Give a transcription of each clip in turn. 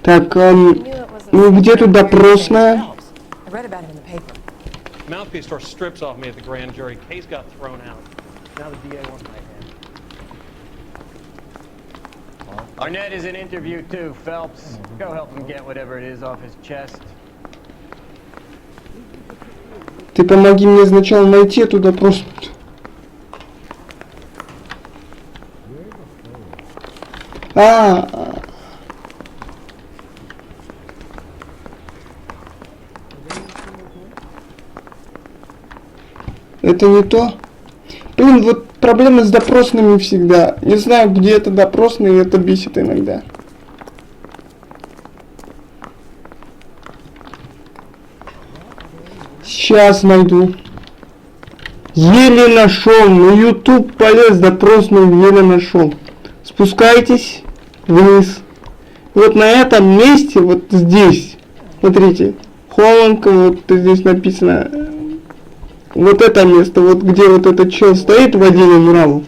Так, ну где тут допросная? Mouthpiece tore strips off me at the grand jury. Case got thrown out. Now the DA wants my head. Arnett is in interview too, Phelps. Go help him get whatever it is off his chest. Ты помоги мне сначала найти эту допрос. Это не то. Блин, вот проблемы с допросными всегда. Не знаю, где это допросные, и это бесит иногда. Сейчас найду. Еле нашел. На YouTube полез, допросную еле нашел. Спускайтесь вниз. Вот на этом месте, вот здесь. Смотрите. Холландка, вот здесь написано. Вот это место, вот где вот этот чел стоит, водитель муравов.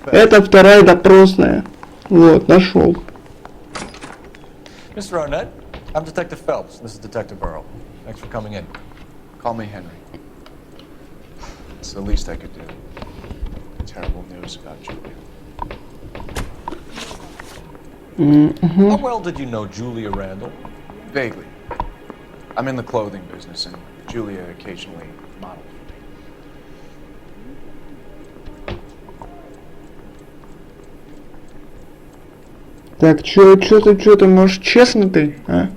Это вторая допросная. Вот, нашел. Mr. Arnett, I'm Detective Phelps. This is Detective Burrow. Thanks for coming in. Call me Henry. It's the least I could do. Terrible news about Julia. How well did you know Julia Randall? Vaguely. I'm in the clothing business, and Julia occasionally modeled for me. Так, чё ты, может, честно ты, а?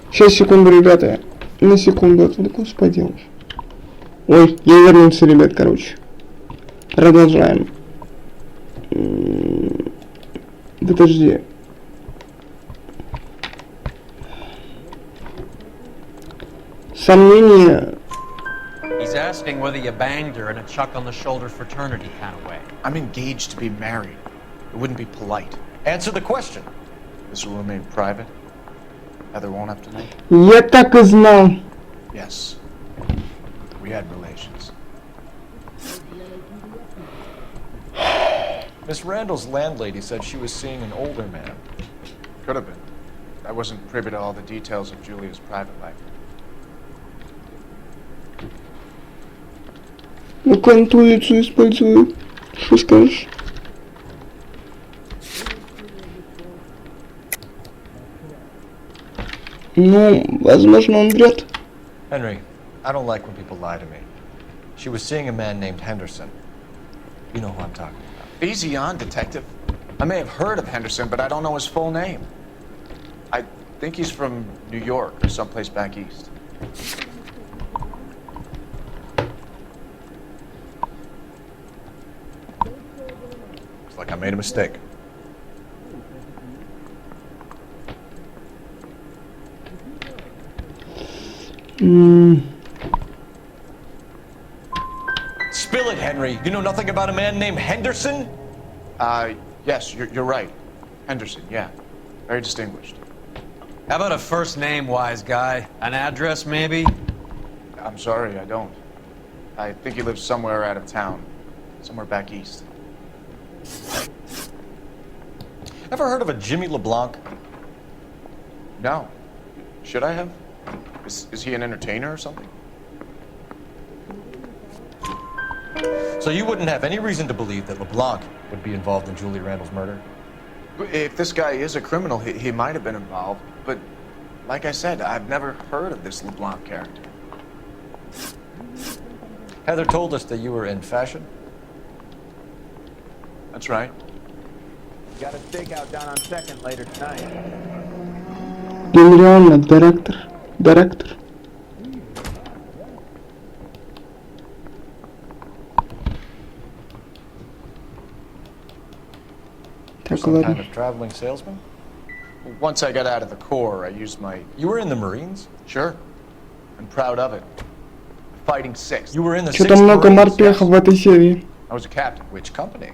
Сейчас, секунду, ребята. На секунду, ты куда поделаешь? Ой, я вернулся, ребят, короче. Продолжаем. Подожди. Сомнения. He's asking whether you banged her in a chuck on the shoulder fraternity kind of way. I'm engaged to be married. It wouldn't be polite. Answer the question. This will remain private. Heather won't have to know. Я так и знал. Yes. We had relations. Miss Randall's landlady said she was seeing an older man. Could have been. I wasn't privy to all the details of Julia's private life. Ну-ка, интуицию использую. Что скажешь? Ну, возможно, он врет. Henry, I don't like when people lie to me. She was seeing a man named Henderson. You know who I'm talking about. Easy on, detective. I may have heard of Henderson, but I don't know his full name. I think he's from New York or someplace back east. Looks like I made a mistake. Spill it, Henry. You know nothing about a man named Henderson? Yes, you're right. Henderson, yeah. Very distinguished. How about a first name, wise guy? An address, maybe? I'm sorry, I don't. I think he lives somewhere out of town. Somewhere back east. Ever heard of a Jimmy LeBlanc? No. Should I have? Is he an entertainer or something? So you wouldn't have any reason to believe that LeBlanc would be involved in Julie Randall's murder? If this guy is a criminal, he might have been involved. But like I said, I've never heard of this LeBlanc character. Heather told us that you were in fashion. That's right. Got a stakeout down on 2nd later tonight. Реально, директор. Some kind of traveling salesman? Once I got out of the Corps, I used my... You were in the Marines? Sure. I'm proud of it. Fighting 6th. You were in the 6th Что-то много Marines? морпехов в этой серии. I was a captain. Which company?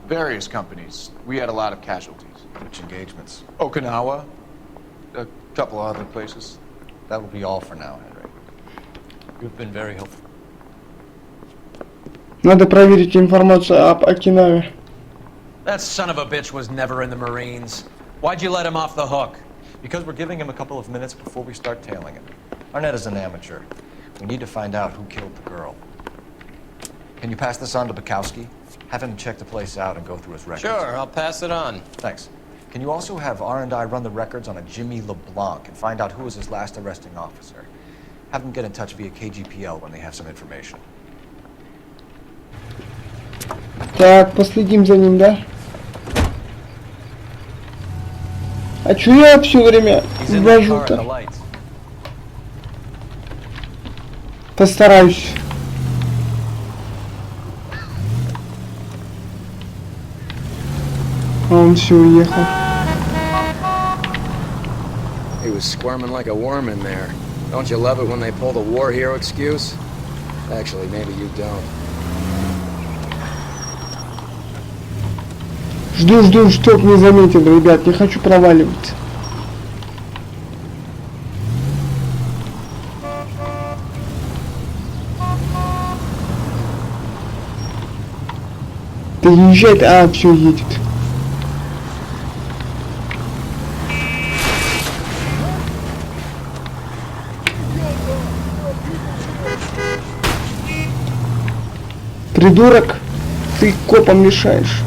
Various companies. We had a lot of casualties. Which engagements? Okinawa. A couple other places. That will be all for now, Henry. You've been very helpful. Надо проверить информацию об Окинаве. That son of a bitch was never in the Marines. Why'd you let him off the hook? Because we're giving him a couple of minutes before we start tailing him. Arnett is an amateur. We need to find out who killed the girl. Can you pass this on to Bukowski? Have him check the place out and go through his records. Sure, I'll pass it on. Thanks. Can you also have R&I run the records on a Jimmy LeBlanc and find out who was his last arresting officer? Have them get in touch via KGPL when they have some information. Так, последим за ним, да? А чё я все время He's in the car at the ввожу-то? lights. Постараюсь. А он все уехал. He was squirming like a worm in there. Don't you love it when they pull the war hero excuse? Actually, maybe you don't. Жду, чтоб не заметил, ребят, не хочу проваливать. Да езжает, а, все едет. Придурок, ты копам мешаешь.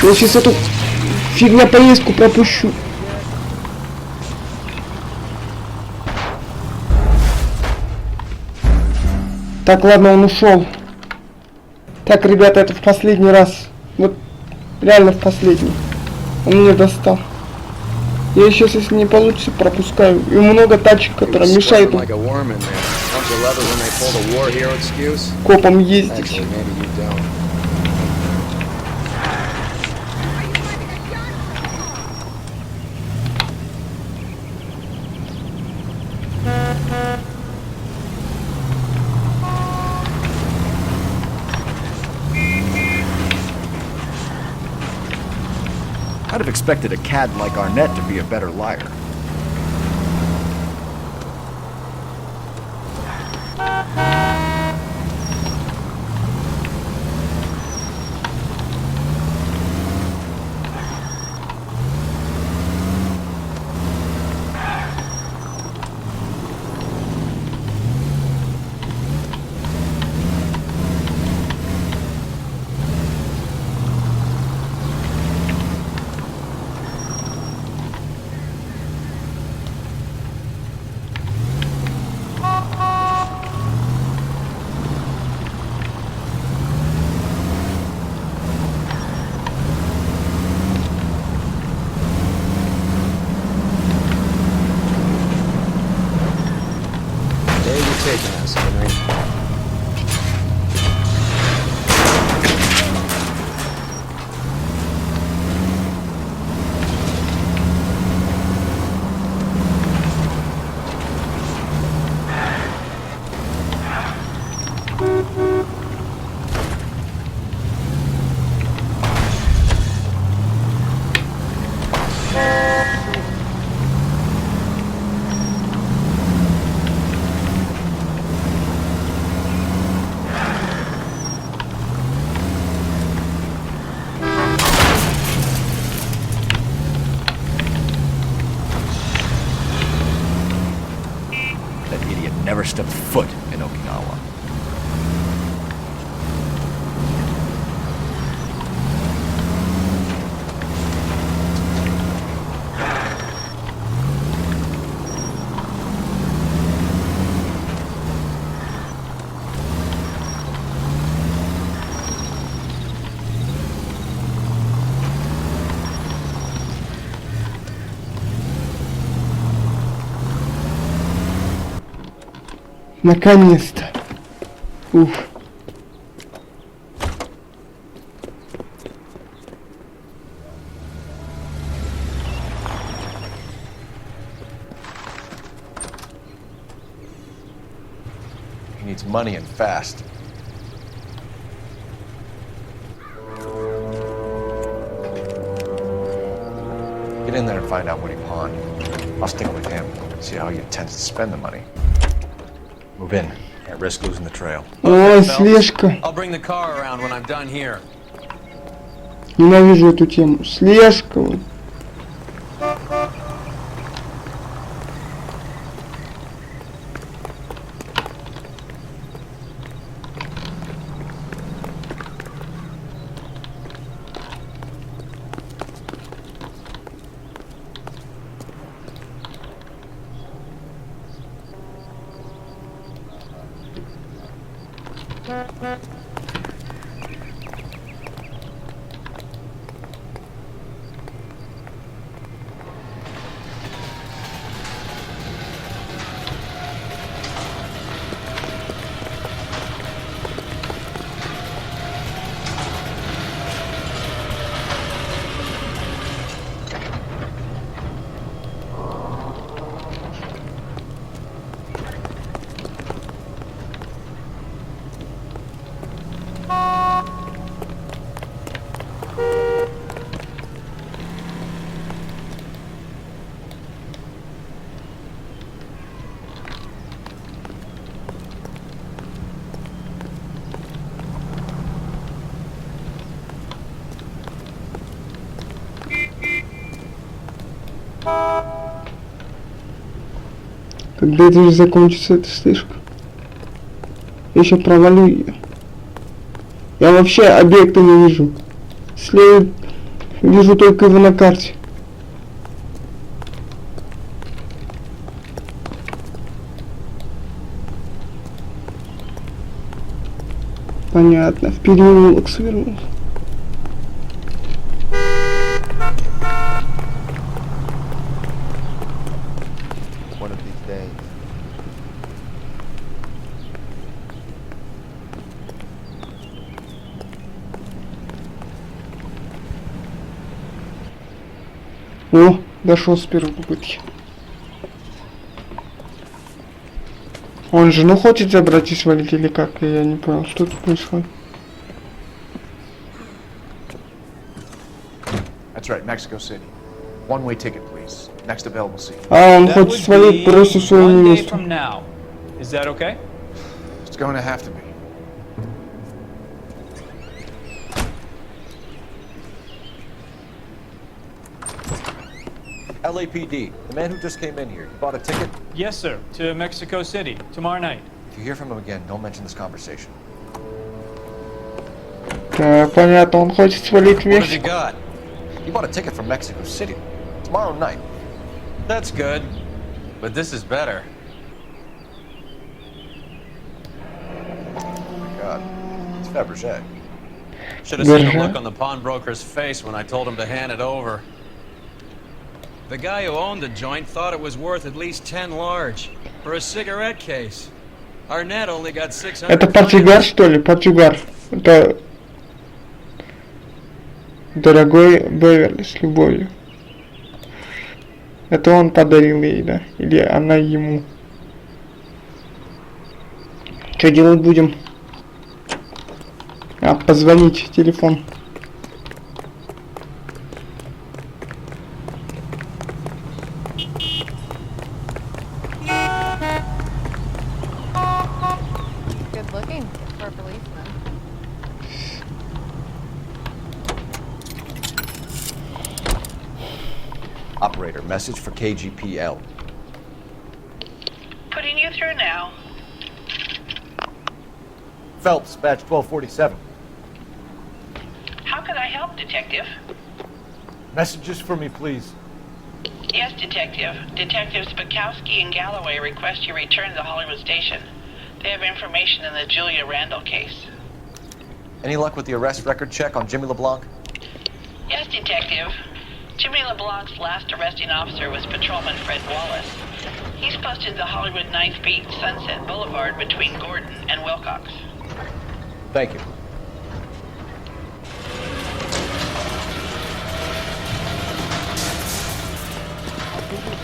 Я сейчас эту фигня поездку пропущу. Так, ладно, он ушел. Так, ребята, это в последний раз. Вот реально в последний. Он меня достал. Я сейчас, если не получится, пропускаю. И много тачек, которые мешают Like a worm in there. Don't you love it when they pull the war hero excuse? копам ездить. Actually, maybe you don't. I'd have expected a cad like Arnett to be a better liar. Where are you taking us, Henry? That idiot never stepped foot in Okinawa. Наконец-то. Уф. He needs money and fast. Get in there and find out what he pawned. I'll stick with him, see how he intends to spend the money. Move in. At risk losing the trail. Ой, слежка. I'll bring the car around when I'm done here. Ненавижу эту тему. Слежка. Вот. Когда это же закончится, эта слежка? Я еще провалю ее. Я вообще объекта не вижу. След вижу только его на карте. Понятно, в переулок свернул. One of these days. О, дошел с первой попытки. Он жену хочет забрать и свалить или как? Я не понял, что тут происходит. That's right, Mexico City. One-way ticket, please. Next available seat. А, он That хочет would свалить be просто свою 1 day невесту. from now. Is that okay? It's going to have to be. LAPD, the man who just came in here, he bought a ticket? Yes, sir. To Mexico City tomorrow night. If you hear from him again, don't mention this conversation. Так, понятно, он хочет свалить в What have you Мексику. got? He bought a ticket from Mexico City. Tomorrow night. That's good. But this is better. Oh my god. It's Fabergé. Should have seen the Berger? look on the pawnbroker's face when I told him to hand it over. The guy who owned the joint thought it was worth at least 10 large for a cigarette case. Arnett only got 600. Это портсигар, что ли? Портсигар. Это дорогой Беверли с любовью. Это он подарил ей, да? Или она ему? Что делать будем? А, позвонить, телефон. Good looking for a policeman. Operator, message for KGPL. Putting you through now. Phelps, badge 1247. How can I help, Detective? Messages for me, please. Yes, Detective. Detectives Bukowski and Galloway request you return to the Hollywood station. They have information in the Julia Randall case. Any luck with the arrest record check on Jimmy LeBlanc? Yes, Detective. Jimmy LeBlanc's last arresting officer was Patrolman Fred Wallace. He's posted at the Hollywood 9th Beat Sunset Boulevard between Gordon and Wilcox. Thank you.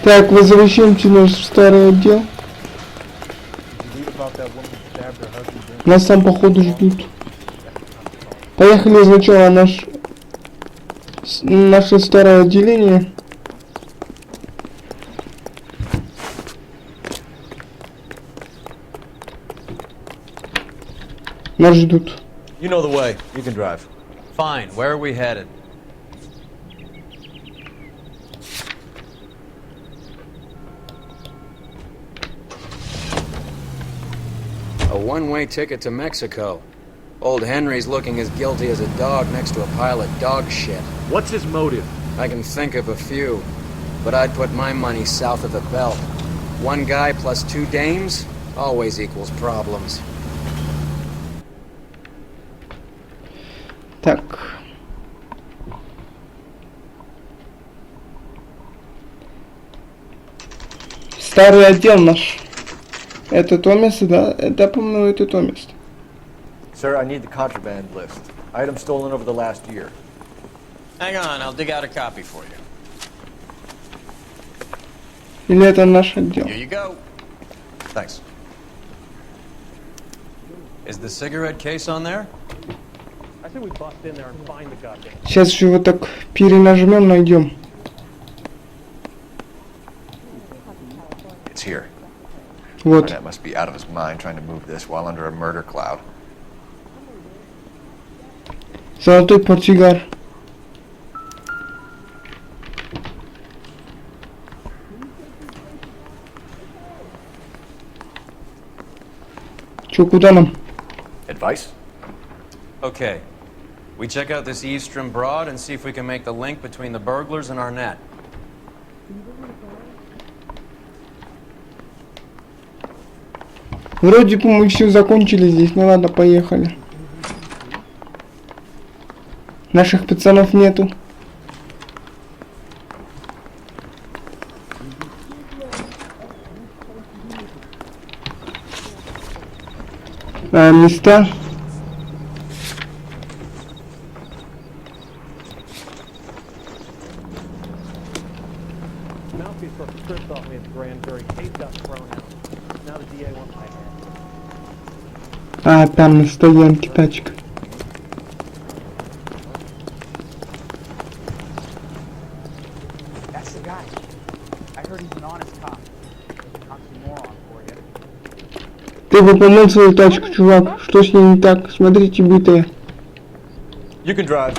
Так, возвращаемся наш старый отдел. Нас там походу ждут. Поехали сначала наше старое отделение. Нас ждут. You know the way. You can drive. Fine, where are we headed? A one-way ticket to Mexico. Old Henry's looking as guilty as a dog next to a pile of dog shit. What's his motive? I can think of a few, but I'd put my money south of the belt. One guy plus two dames always equals problems. Так. Старый отдел наш. Это то место, да? Это, по-моему, это то место. Sir, I need the contraband list. Items stolen over the last year. Hang on, I'll dig out a copy for you. Или это наш отдел? Here you go. Thanks. Is the cigarette case on there? I said we bust in there and find the goddamn. Сейчас еще вот так перенажмем, найдем. It's here. Вот. Arnett must be out of his mind trying to move this while under a murder cloud. Золотой портсигар. Чё, куда нам? Advice? Okay. We check out this Eastern Broad and see if we can make the link between the burglars and Arnett. Вроде бы мы все закончили здесь, ну ладно, поехали. Наших пацанов нету. Места. Mouthpiece took the strips off me at the grand jury. Case got thrown out. Now the DA wants my head. Там на стоянке тачка. That's the guy. I heard he's an honest cop. Oxymoron for you. Ты бы помыл свою тачку, чувак. Что с ней не так? Смотрите, битая. You can drive.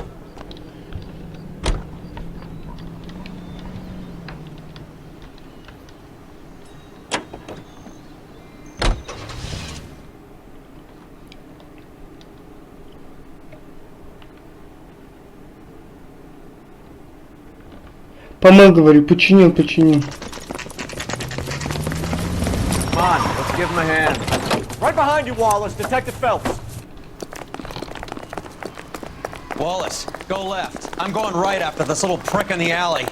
Помыл, говорю, починил. Come on, let's give him a hand. Right behind you, Wallace. Detective Phelps. Wallace, go left. I'm going right after this little prick in the alley.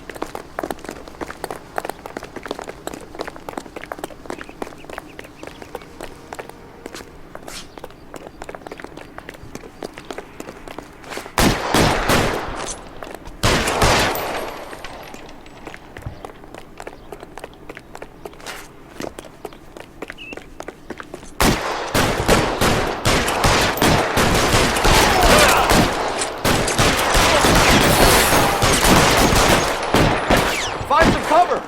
Find some cover.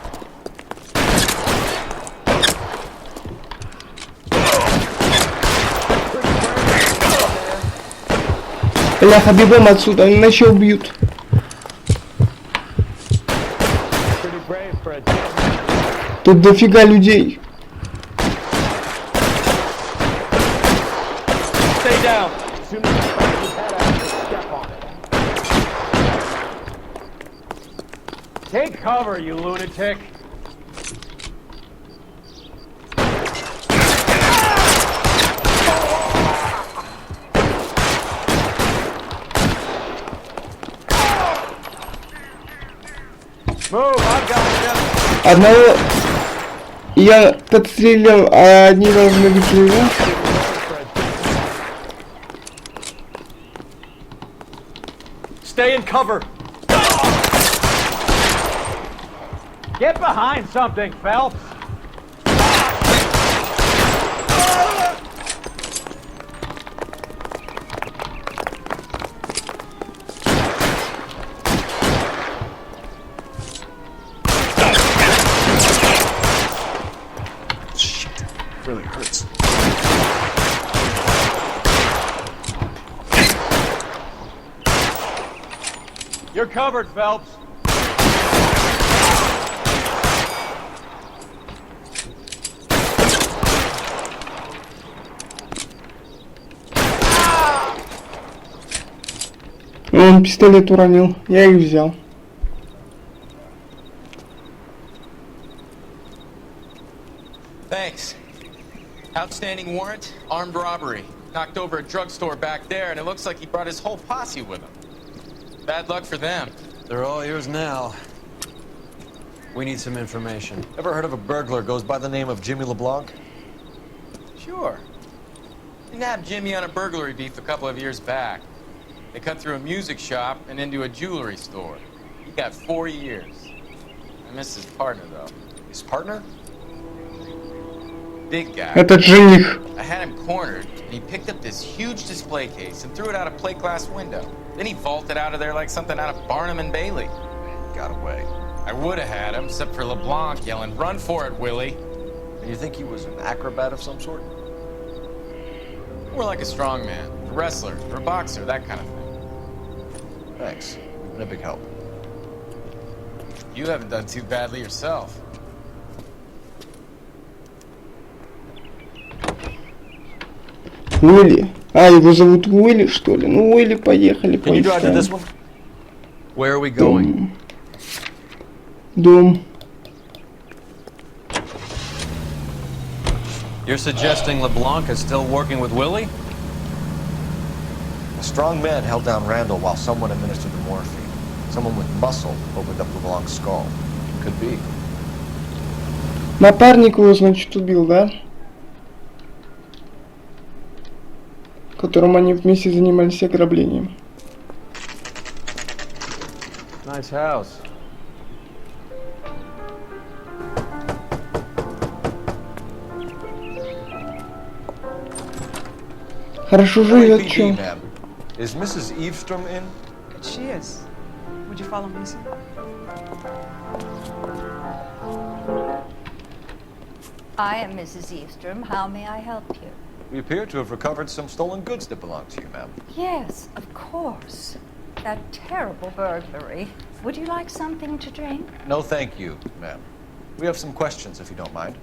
Бляха, бегом отсюда, иначе убьют. Pretty brave, Fred. Тут дофига людей. Stay down. As soon as you find his head out, step on it. Take cover, you lunatic. Move, I've got you. Одного я подстрелил, а одни должны быть живы. Stay in cover. Get behind something, Phelps. Really hurts. You're covered, Phelps. Он пистолет уронил. Я их взял. Thanks. Outstanding warrant, armed robbery. Knocked over a drugstore back there, and it looks like he brought his whole posse with him. Bad luck for them. They're all yours now. We need some information. Ever heard of a burglar goes by the name of Jimmy LeBlanc? Sure. We nabbed Jimmy on a burglary beef a couple of years back. They cut through a music shop and into a jewelry store. He got 4 years. I missed his partner, though. His partner? Big guy. Этот жених. I had him cornered, and he picked up this huge display case and threw it out a plate glass window. Then he vaulted out of there like something out of Barnum and Bailey. Got away. I would have had him, except for LeBlanc yelling, "Run for it, Willie!" And you think he was an acrobat of some sort? More like a strongman, a wrestler, or a boxer, that kind of thing. Thanks. You've been a big help. You haven't done too badly yourself. Уилли. А, его зовут Уилли, что ли? Ну, Уилли, поехали, Can you drive to this поискаем. one? Where are we going? Дом. You're suggesting LeBlanc is still working with Willie? A strong man held down Randall while someone administered the morphine. Someone with muscle opened up LeBlanc's skull. Could be. Напарник его, значит, убил, да? Которым они вместе занимались ограблением. Nice house. Хорошо живет, LAPD, чё? ma'am. Is Mrs. Eavestrom in? She is. Would you follow me, sir? I am Mrs. Eavestrom. How may I help you? We appear to have recovered some stolen goods that belong to you, ma'am. Yes, of course. That terrible burglary. Would you like something to drink? No, thank you, ma'am. We have some questions, if you don't mind.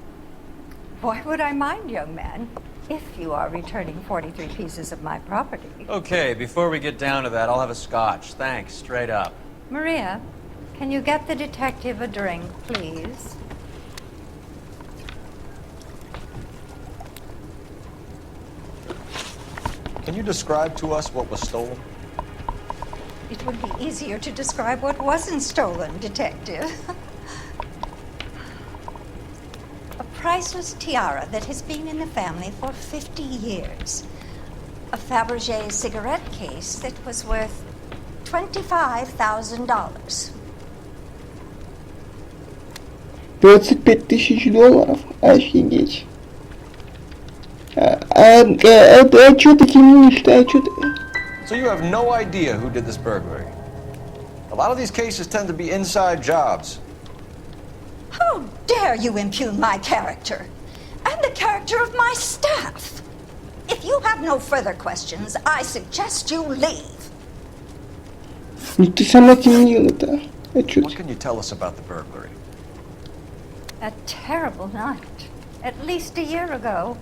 Why would I mind, young man? If you are returning 43 pieces of my property. Okay, before we get down to that, I'll have a scotch. Thanks, straight up. Maria, can you get the detective a drink, please? Can you describe to us what was stolen? It would be easier to describe what wasn't stolen, Detective. A priceless tiara that has been in the family for 50 years. A Fabergé cigarette case that was worth $25,000. $25,000? Офигеть. Чё такие милые-то? Чё ты... So you have no idea who did this burglary? A lot of these cases tend to be inside jobs. How dare you impugn my character and the character of my staff? If you have no further questions, I suggest you leave. Ну ты сама темнила-то. What can you tell us about the burglary? A terrible night. At least a year ago.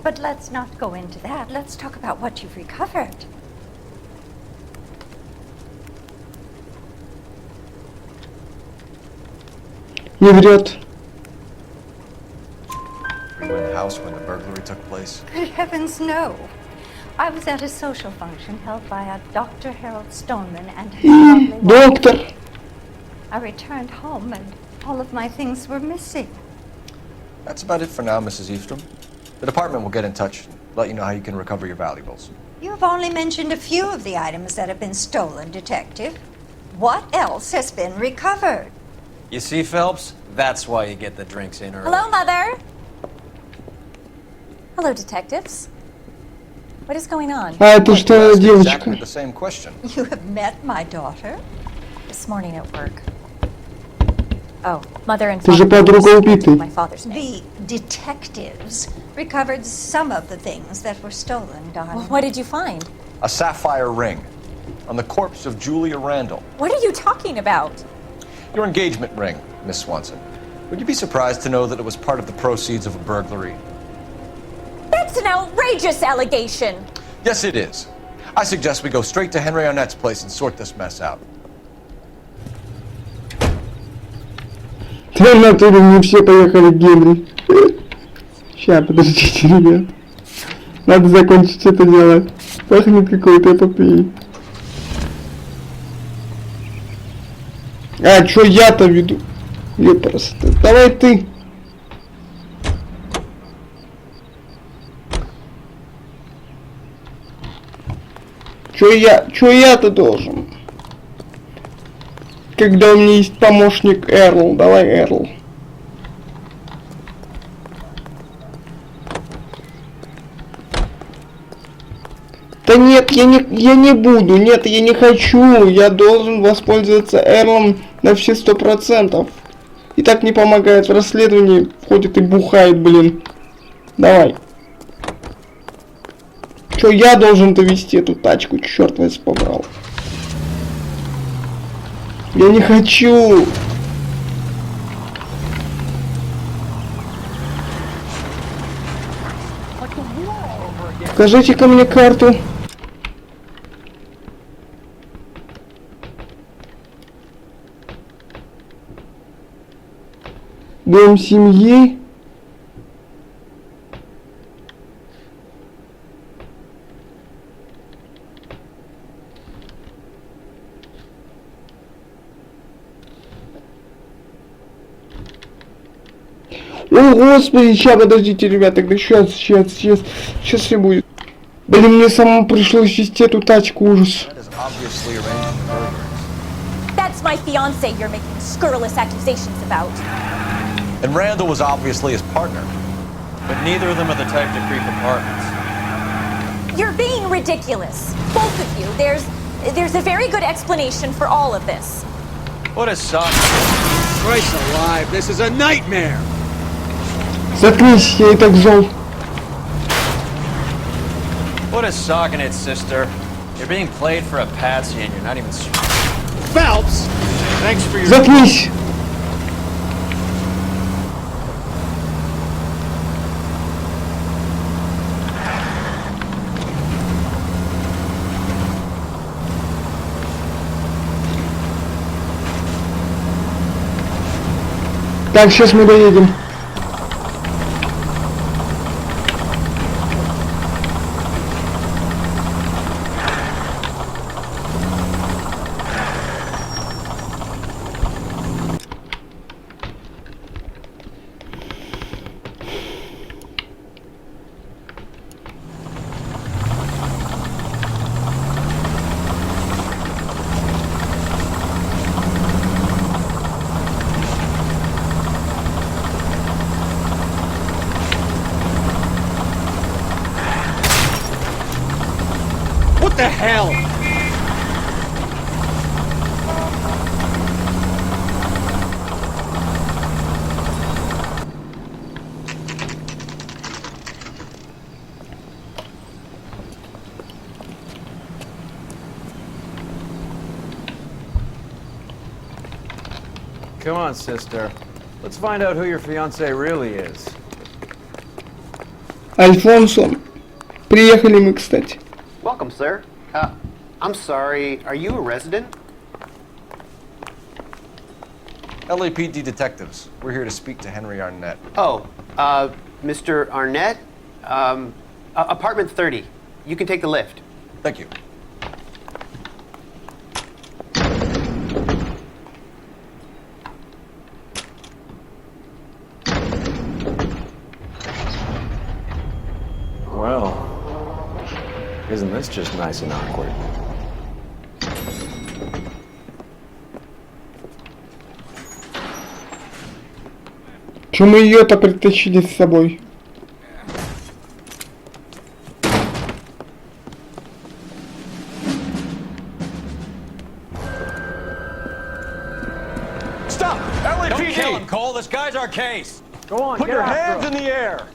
But let's not go into that. Let's talk about what you've recovered. Не врет. Were you in the house when the burglary took place? Good heavens, no. I was at a social function held by a Dr. Harold Stoneman and his lovely wife. Доктор. I returned home and all of my things were missing. That's about it for now, Mrs. Eavestrom. The department will get in touch and let you know how you can recover your valuables. You've only mentioned a few of the items that have been stolen, Detective. What else has been recovered? You see, Phelps? That's why you get the drinks in early. Hello, Mother. Hello, detectives. What is going on? А это что, девочка? Exactly the same question. You have met my daughter? This morning at work. Oh, Mother and Ты же Father подруга my убитой. father's name. The detectives recovered some of the things that were stolen, darling. Well, what did you find? A sapphire ring. on the corpse of Julia Randall. What are you talking about? Your engagement ring, Miss Swanson. Would you be surprised to know that it was part of the proceeds of a burglary? That's an outrageous allegation. Yes, it is. I suggest we go straight to Henry Arnett's place and sort this mess out. Да, в натуре не все поехали к Генри. Ща, подождите, ребят. Надо закончить это дело. Пахнет какой-то эпопеей. А, чё я-то веду? Ёпрст. Давай ты. Чё я-то должен? Когда у меня есть помощник Эрл. Давай, Эрл. Да нет, я не буду. Нет, я не хочу. Я должен воспользоваться Эрлом на все 100%. И так не помогает в расследовании. Ходит и бухает, блин. Давай. Чё, я должен довести эту тачку? Чёрт вас побрал. Я не хочу. Покажите-ка мне карту. Дом семьи. О, господи, сейчас, подождите, ребят, тогда сейчас все будет. Блин, мне самому пришлось вести эту тачку, ужас. That's my fiance you're making scurrilous accusations about. And Randall was obviously his partner. But neither of them are the type to creep apartments. You're being ridiculous. Both of you. There's a very good explanation for all of this. What a sock. Christ alive, this is a nightmare! Заткнись, я и так зол. What a sock in it, sister. You're being played for a patsy and you're not even... Phelps! Thanks for your... Заткнись! Так, сейчас мы доедем. What the hell? Come on, sister. Let's find out who your fiancé really is. Альфонсо. Приехали мы, кстати. Welcome, sir. I'm sorry, are you a resident? LAPD detectives. We're here to speak to Henry Arnett. Oh, Mr. Arnett? Apartment 30. You can take the lift. Thank you. Well, isn't this just nice and awkward? Чё мы её-то притащили с собой? Stop! LAPD! Don't kill him, Cole. This guy's our case. Go on, Put get your after hands him. in the air.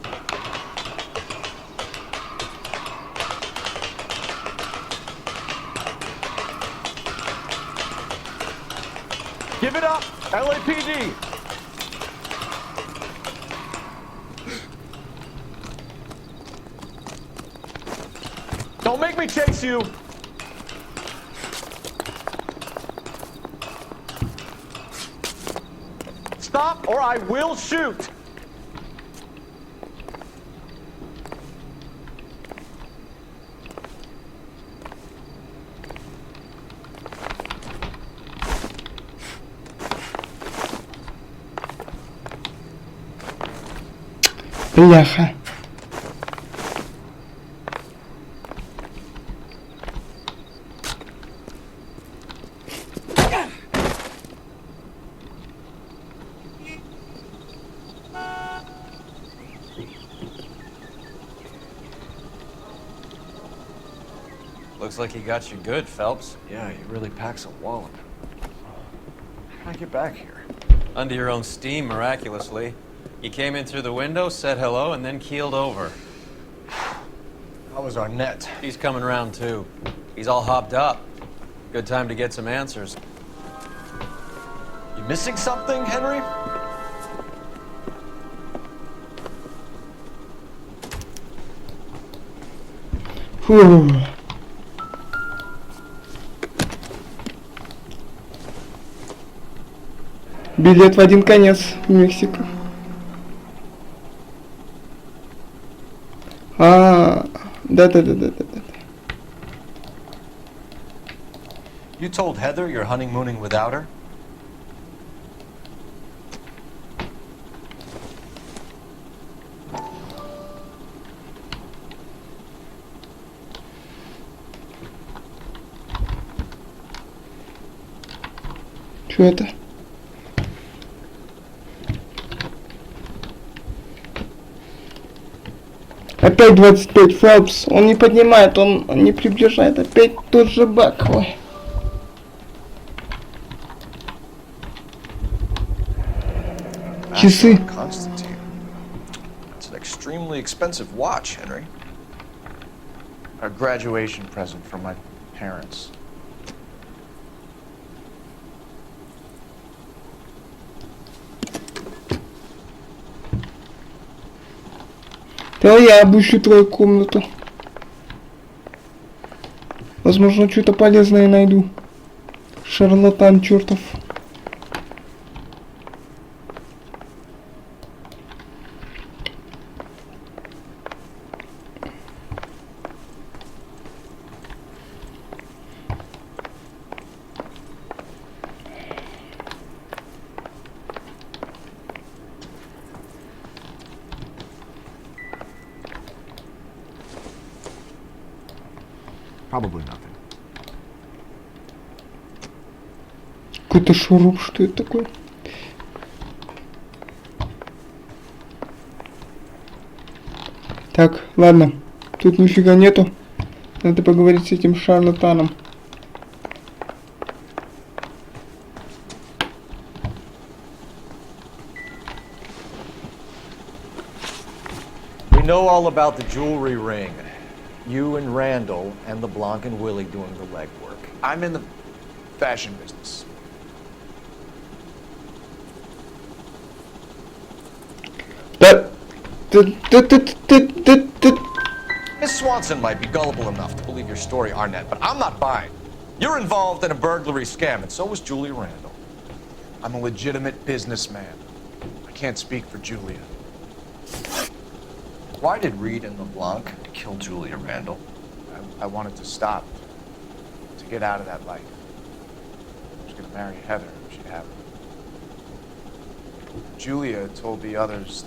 Give it up! LAPD! Don't make me chase you! Stop or I will shoot! Бляха. Looks like he got you good, Phelps. Yeah, he really packs a wallop. How did I get back here? Under your own steam, miraculously. You came in through the window, said hello, and then keeled over. How was Arnett? He's coming around, too. He's all hopped up. Good time to get some answers. You missing something, Henry? Фу. Билет в один конец в Мексику. Да. You told Heather you're honeymooning without her? Что это? Опять 25 Фелпс. Он не поднимает, он не приближает. Опять тот же баг. Ой. Часы. Constantine. It's an extremely expensive watch, Henry. A graduation present from my parents. Да я обыщу твою комнату. Возможно, что-то полезное найду. Шарлатан чертов. Probably nothing. Какой-то шуруп, что это такое? Так, ладно. Тут нифига нету. Надо поговорить с этим шарлатаном. We know all about the jewelry ring. You and Randall and LeBlanc and Willie doing the legwork. I'm in the fashion business. Miss Swanson might be gullible enough to believe your story, Arnett, but I'm not buying. You're involved in a burglary scam, and so is Julia Randall. I'm a legitimate businessman. I can't speak for Julia. Why did Reed and LeBlanc kill Julia Randall? I wanted to stop, to get out of that life. I was going to marry Heather if she'd have it. Julia told the others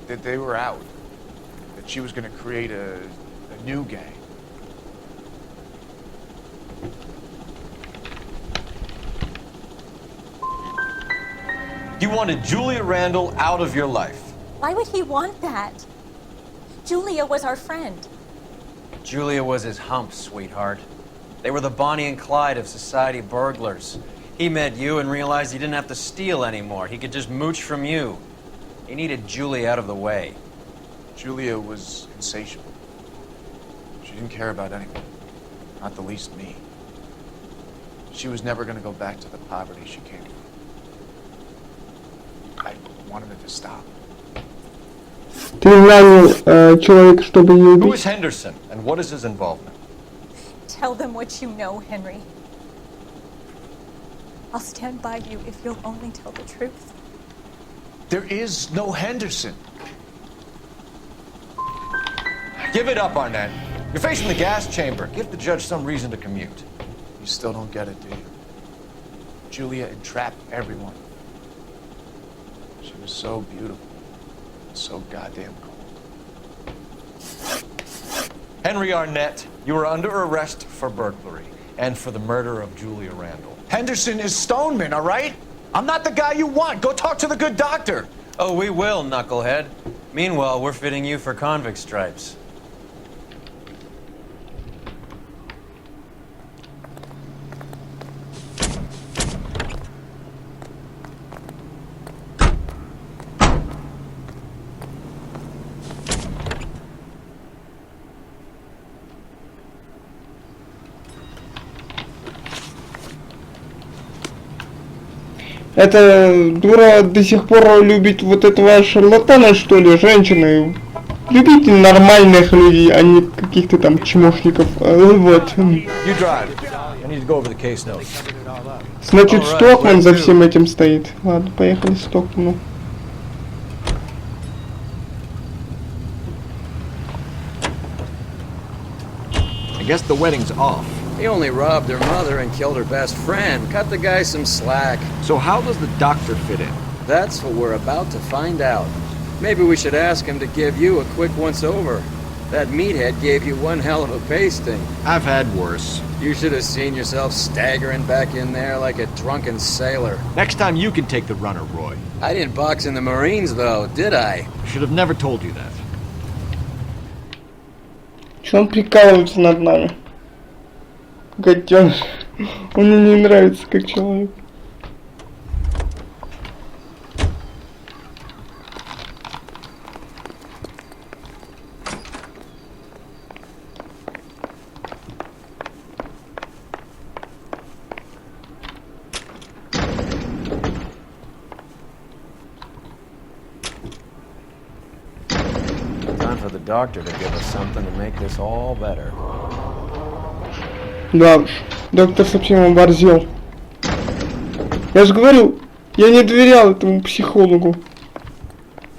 that they were out, that she was going to create a new gang. You wanted Julia Randall out of your life. Why would he want that? Julia was our friend. Julia was his hump, sweetheart. They were the Bonnie and Clyde of society burglars. He met you and realized he didn't have to steal anymore. He could just mooch from you. He needed Julia out of the way. Julia was insatiable. She didn't care about anyone, not the least me. She was never going to go back to the poverty she came from. I wanted it to stop. Ты нанял человека, чтобы ее Who убить? is Henderson, and what is his involvement? Tell them what you know, Henry. I'll stand by you if you'll only tell the truth. There is no Henderson. Give it up, Arnett. You're facing the gas chamber. Give the judge some reason to commute. You still don't get it, do you? Julia entrapped everyone. She was so beautiful. So goddamn cold. Henry Arnett, you are under arrest for burglary and for the murder of Julia Randall. Henderson is Stoneman, all right? I'm not the guy you want. Go talk to the good doctor. Oh, we will, knucklehead. Meanwhile, we're fitting you for convict stripes. Эта дура до сих пор любит вот этого шарлатана, что ли, женщины. Любите нормальных людей, а не каких-то там чмошников. Вот. Значит, Стокман за всем этим стоит. Ладно, поехали к Стокману. I guess the wedding's off. He only robbed her mother and killed her best friend. Cut the guy some slack. So how does the doctor fit in? That's what we're about to find out. Maybe we should ask him to give you a quick once-over. That meathead gave you one hell of a pasting. I've had worse. You should have seen yourself staggering back in there like a drunken sailor. Next time you can take the runner, Roy. I didn't box in the Marines, though, did I? Should have never told you that. Чё он прикалывается над нами? Гаденыш. Он мне не нравится как человек. Time for the doctor to give us something to make this all better. Да уж, доктор совсем оборзел. Я же говорю, я не доверял этому психологу.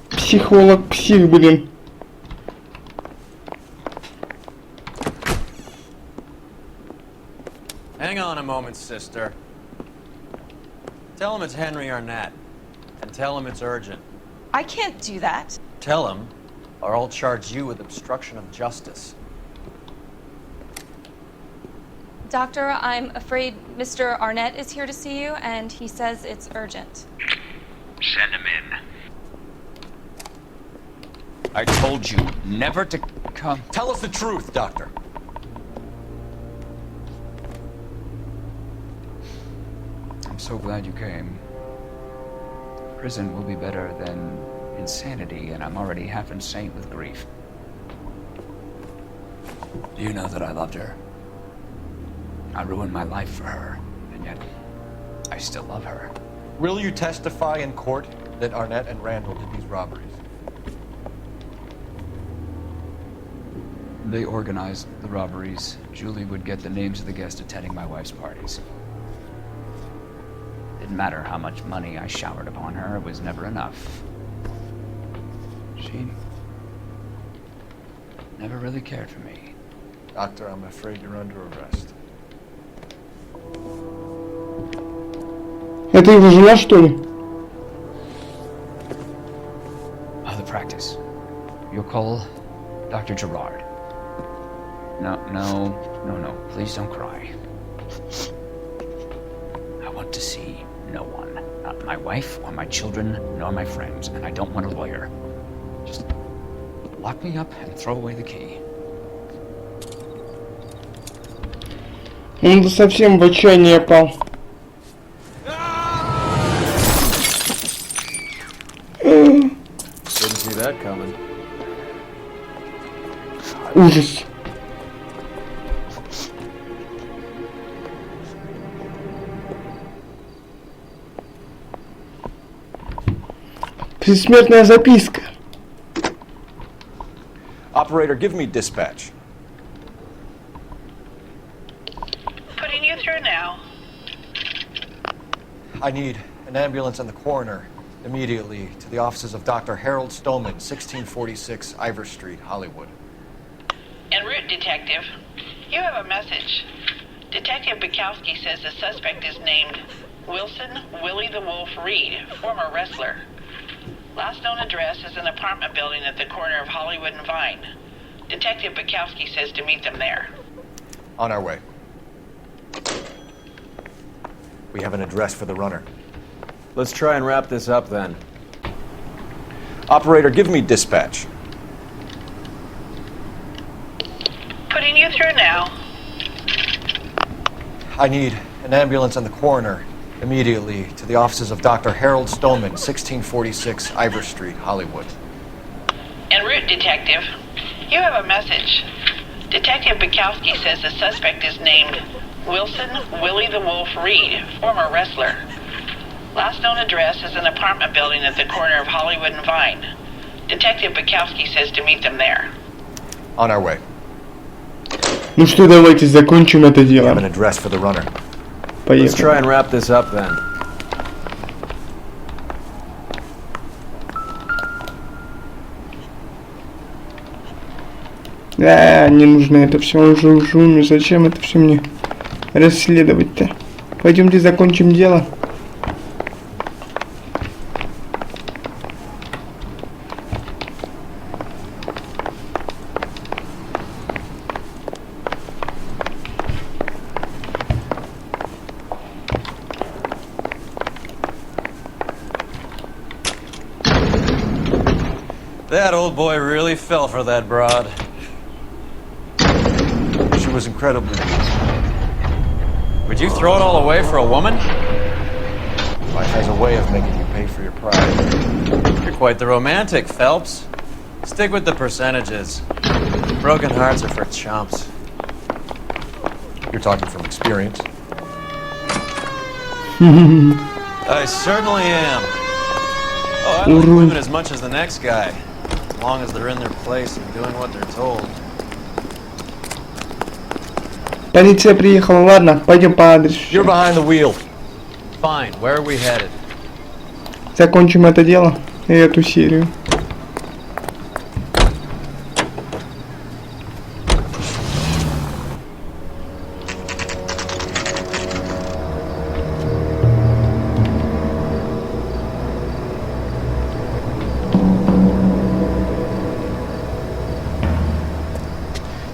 Психолог-псих, блин. Hang on a moment, sister. Tell him it's Henry Arnett. And tell him it's urgent. I can't do that. Tell him, or I'll charge you with obstruction of justice. Doctor, I'm afraid Mr. Arnett is here to see you, and he says it's urgent. Send him in. I told you never to come. Tell us the truth, Doctor. I'm so glad you came. Prison will be better than insanity, and I'm already half insane with grief. Do you know that I loved her? I ruined my life for her, and yet I still love her. Will you testify in court that Arnett and Randall did these robberies? They organized the robberies. Julie would get the names of the guests attending my wife's parties. Didn't matter how much money I showered upon her, it was never enough. She never really cared for me. Doctor, I'm afraid you're under arrest. Это его жена, что ли? The practice. You'll call Dr. Gerard. No. Please don't cry. I want to see no one. Not my wife, or my children, nor my friends. And I don't want a lawyer. Just lock me up and throw away the key. Он совсем в отчаяние пал. Didn't see that coming. Ужас. Предсмертная записка. Operator, give me dispatch. Putting you through now. I need an ambulance and the coroner immediately to the offices of Dr. Harold Stoneman, 1646 Ivor Street, Hollywood. En route, Detective. You have a message. Detective Bukowski says the suspect is named Wilson Willie the Wolf Reed, former wrestler. Last known address is an apartment building at the corner of Hollywood and Vine. Detective Bukowski says to meet them there. On our way. We have an address for the runner. Let's try and wrap this up then. Operator, give me dispatch. Putting you through now. I need an ambulance and the coroner immediately to the offices of Dr. Harold Stoneman, 1646 Ivor Street, Hollywood. En route, Detective. You have a message. Detective Bukowski says the suspect is named Wilson Willie the Wolf Reed, former wrestler. Last known address is an apartment building at the corner of Hollywood and Vine. Detective Bukowski says to meet them there. On our way. Ну что, давайте закончим это We дело. have an address for the runner. Let's try Поехали. and wrap this up then. Да, не нужно это все уже умер. Зачем это все мне расследовать-то? Пойдемте закончим дело. That old boy really fell for that broad. She was incredibly beautiful. Would you throw it all away for a woman? Life has a way of making you pay for your pride. You're quite the romantic, Phelps. Stick with the percentages. Broken hearts are for chumps. You're talking from experience. I certainly am. Oh, I like women as much as the next guy. As long as they're in their place and doing what they're told. Полиция приехала, ладно, пойдем по адресу. You're behind the wheel. Fine, where are we headed? Закончим это дело и эту серию.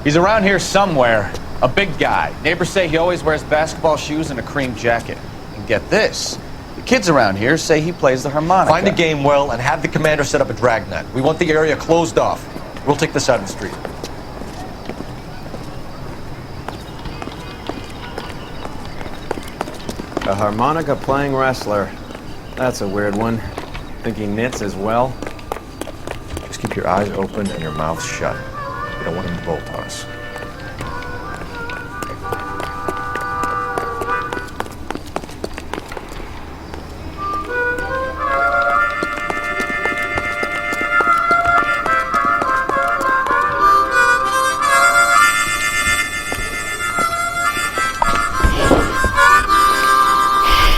He's around here somewhere. A big guy. Neighbors say he always wears basketball shoes and a cream jacket. And get this. The kids around here say he plays the harmonica. Find the game well and have the commander set up a dragnet. We want the area closed off. We'll take this side of the street. A harmonica playing wrestler. That's a weird one. Think he knits as well? Just keep your eyes open and your mouth shut. We don't want him to bolt on us.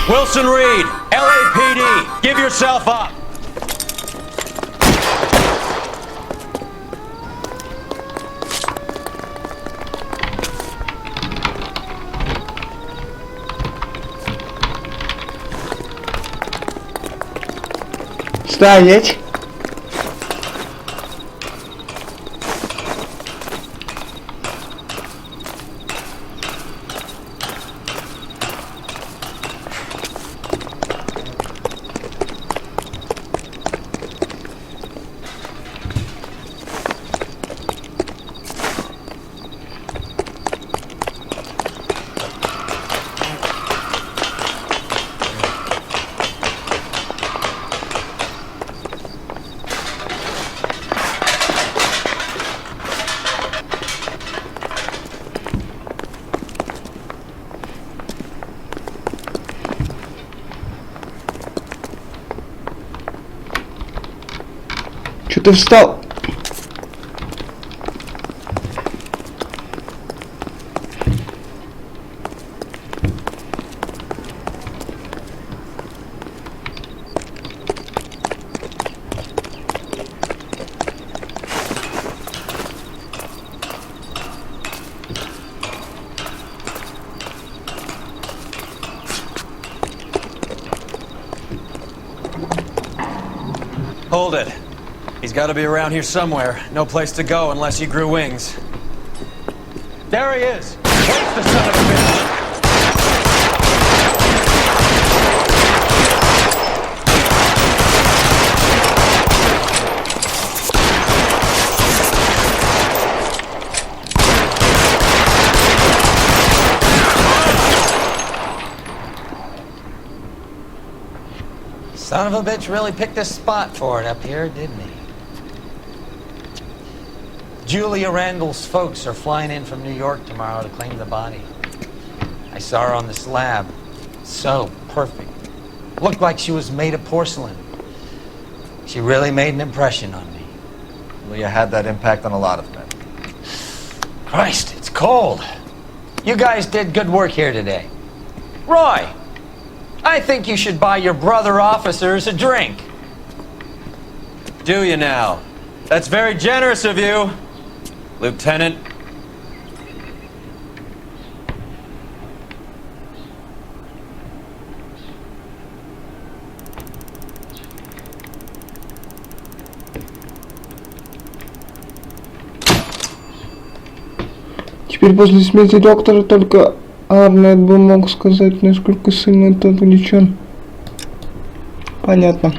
Wilson Reed, LAPD, give yourself up. Стоять! ты встал? Hold it. He's got to be around here somewhere. No place to go unless he grew wings. There he is! Where's the son of a bitch? Son of a bitch really picked a spot for it up here, didn't he? Julia Randall's folks are flying in from New York tomorrow to claim the body. I saw her on the slab. So perfect. Looked like she was made of porcelain. She really made an impression on me. Leah had that impact on a lot of men. Christ, it's cold. You guys did good work here today. Roy, I think you should buy your brother officers a drink. Do you now? That's very generous of you, Lieutenant. Теперь после смерти доктора только Арнет бы мог сказать, насколько сильно тот увлечен. Понятно.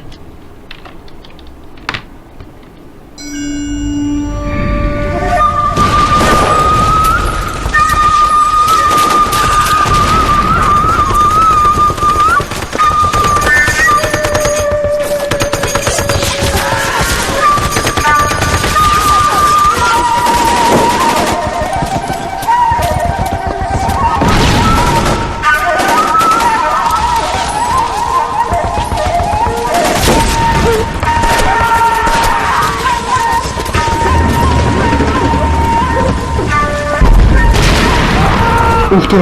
Ух ты!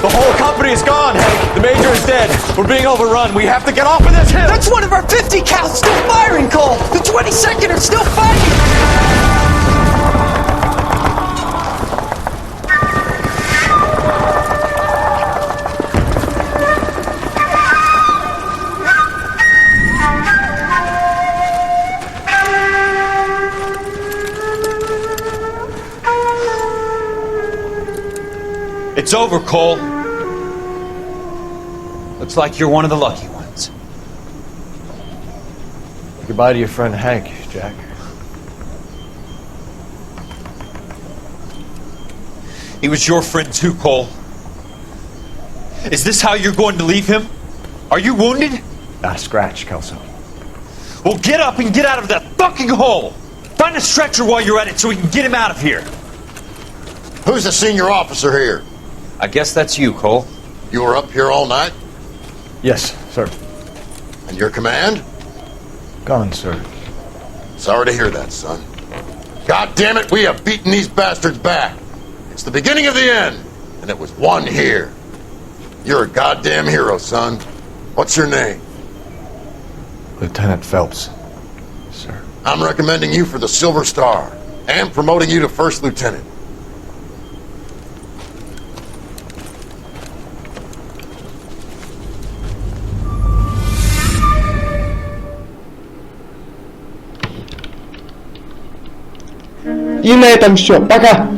The whole company is gone, Hank. The major is dead. We're being overrun. We have to get off of this hill. That's one of our 50 cows still firing, Cole. The 22nd are still fighting. It's over, Cole. Looks like you're one of the lucky ones. Goodbye to your friend Hank, Jack. He was your friend too, Cole. Is this how you're going to leave him? Are you wounded? Not a scratch, Kelso. Well, get up and get out of that fucking hole! Find a stretcher while you're at it so we can get him out of here. Who's the senior officer here? I guess that's you, Cole. You were up here all night? Yes, sir. And your command? Gone, sir. Sorry to hear that, son. God damn it, we have beaten these bastards back. It's the beginning of the end, and it was one here. You're a goddamn hero, son. What's your name? Lieutenant Phelps, sir. I'm recommending you for the Silver Star, and promoting you to First Lieutenant. И на этом все. Пока.